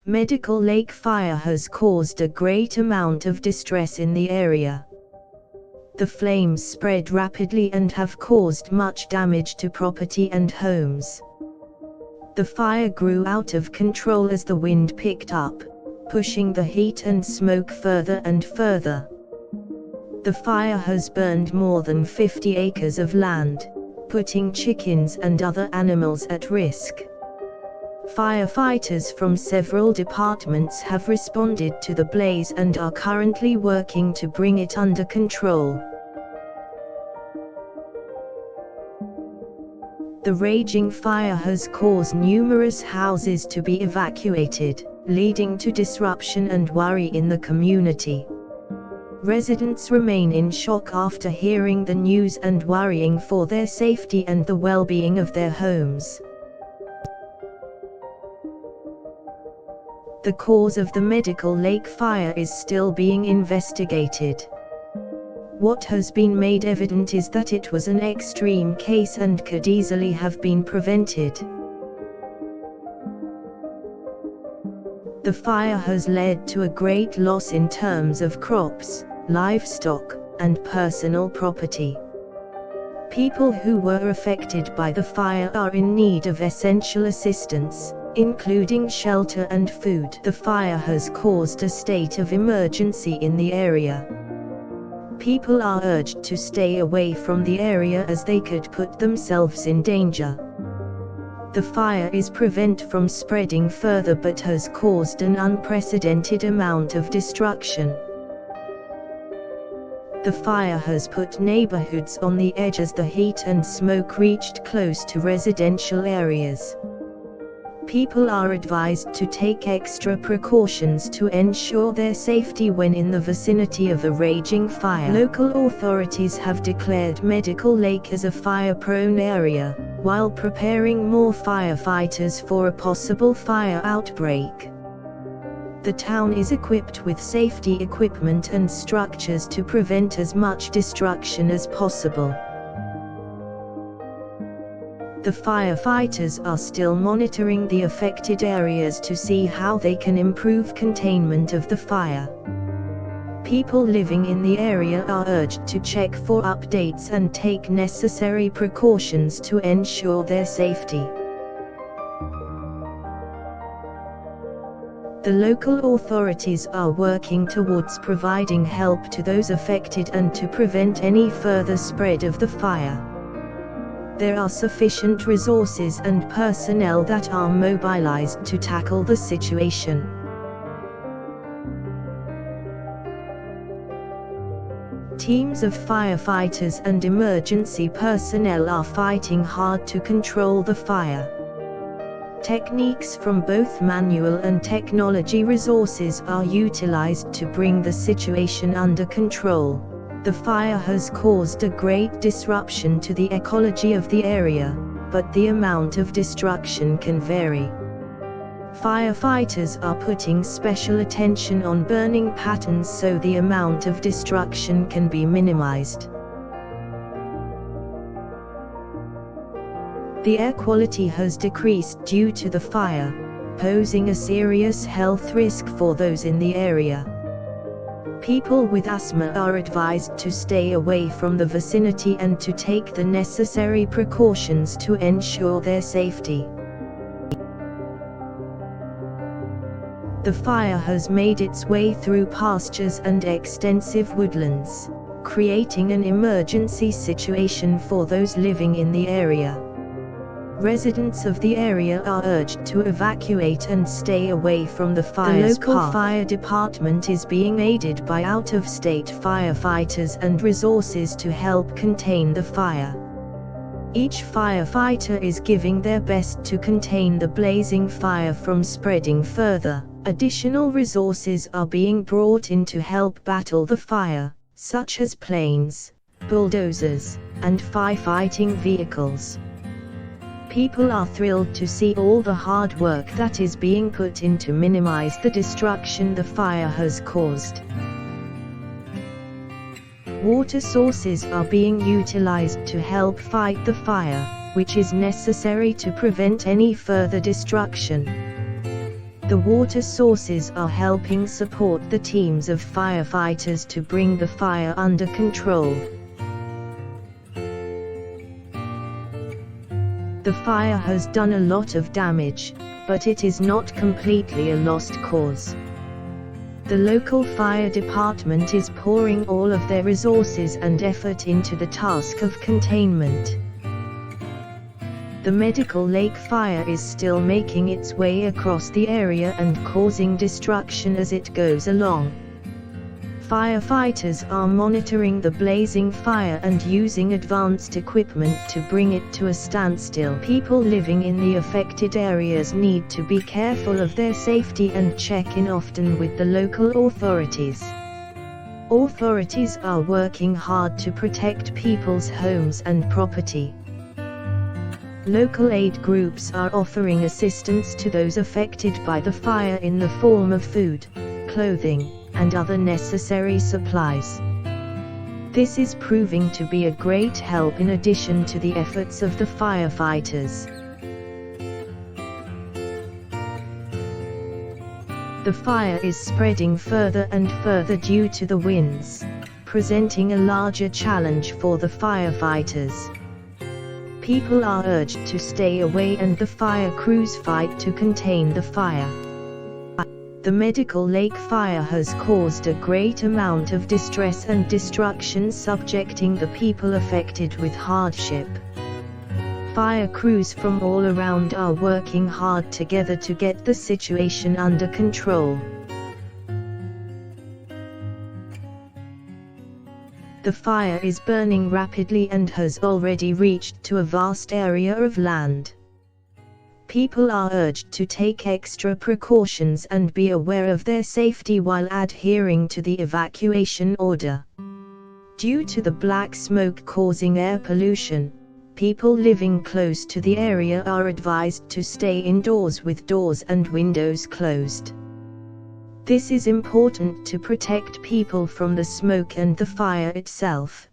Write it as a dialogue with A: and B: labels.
A: Medical Lake fire has caused a great amount of distress in the area. The flames spread rapidly and have caused much damage to property and homes. The fire grew out of control as the wind picked up, pushing the heat and smoke further and further. The fire has burned more than 50 acres of land, putting chickens and other animals at risk. Firefighters from several departments have responded to the blaze and are currently working to bring it under control. The raging fire has caused numerous houses to be evacuated, leading to disruption and worry in the community. Residents remain in shock after hearing the news and worrying for their safety and the well-being of their homes. The cause of the Medical Lake fire is still being investigated. What has been made evident is that it was an extreme case and could easily have been prevented. The fire has led to a great loss in terms of crops, livestock, and personal property. People who were affected by the fire are in need of essential assistance, including shelter and food. The fire has caused a state of emergency in the area. People are urged to stay away from the area as they could put themselves in danger. The fire is prevented from spreading further but has caused an unprecedented amount of destruction. The fire has put neighborhoods on the edge as the heat and smoke reached close to residential areas. People are advised to take extra precautions to ensure their safety when in the vicinity of a raging fire. Local authorities have declared Medical Lake as a fire-prone area, while preparing more firefighters for a possible fire outbreak. The town is equipped with safety equipment and structures to prevent as much destruction as possible. The firefighters are still monitoring the affected areas to see how they can improve containment of the fire. People living in the area are urged to check for updates and take necessary precautions to ensure their safety. The local authorities are working towards providing help to those affected and to prevent any further spread of the fire. There are sufficient resources and personnel that are mobilized to tackle the situation. Teams of firefighters and emergency personnel are fighting hard to control the fire. Techniques from both manual and technology resources are utilized to bring the situation under control. The fire has caused a great disruption to the ecology of the area, but the amount of destruction can vary. Firefighters are putting special attention on burning patterns so the amount of destruction can be minimized. The air quality has decreased due to the fire, posing a serious health risk for those in the area. People with asthma are advised to stay away from the vicinity and to take the necessary precautions to ensure their safety. The fire has made its way through pastures and extensive woodlands, creating an emergency situation for those living in the area. Residents of the area are urged to evacuate and stay away from the fire's path. The local fire department is being aided by out-of-state firefighters and resources to help contain the fire. Each firefighter is giving their best to contain the blazing fire from spreading further. Additional resources are being brought in to help battle the fire, such as planes, bulldozers, and firefighting vehicles. People are thrilled to see all the hard work that is being put in to minimize the destruction the fire has caused. Water sources are being utilized to help fight the fire, which is necessary to prevent any further destruction. The water sources are helping support the teams of firefighters to bring the fire under control. The fire has done a lot of damage, but it is not completely a lost cause. The local fire department is pouring all of their resources and effort into the task of containment. The Medical Lake fire is still making its way across the area and causing destruction as it goes along. Firefighters are monitoring the blazing fire and using advanced equipment to bring it to a standstill. People living in the affected areas need to be careful of their safety and check in often with the local authorities. Authorities are working hard to protect people's homes and property. Local aid groups are offering assistance to those affected by the fire in the form of food, clothing, and other necessary supplies. This is proving to be a great help in addition to the efforts of the firefighters. The fire is spreading further and further due to the winds, presenting a larger challenge for the firefighters. People are urged to stay away and the fire crews fight to contain the fire. The Medical Lake fire has caused a great amount of distress and destruction, subjecting the people affected with hardship. Fire crews from all around are working hard together to get the situation under control. The fire is burning rapidly and has already reached to a vast area of land. People are urged to take extra precautions and be aware of their safety while adhering to the evacuation order. Due to the black smoke causing air pollution, people living close to the area are advised to stay indoors with doors and windows closed. This is important to protect people from the smoke and the fire itself.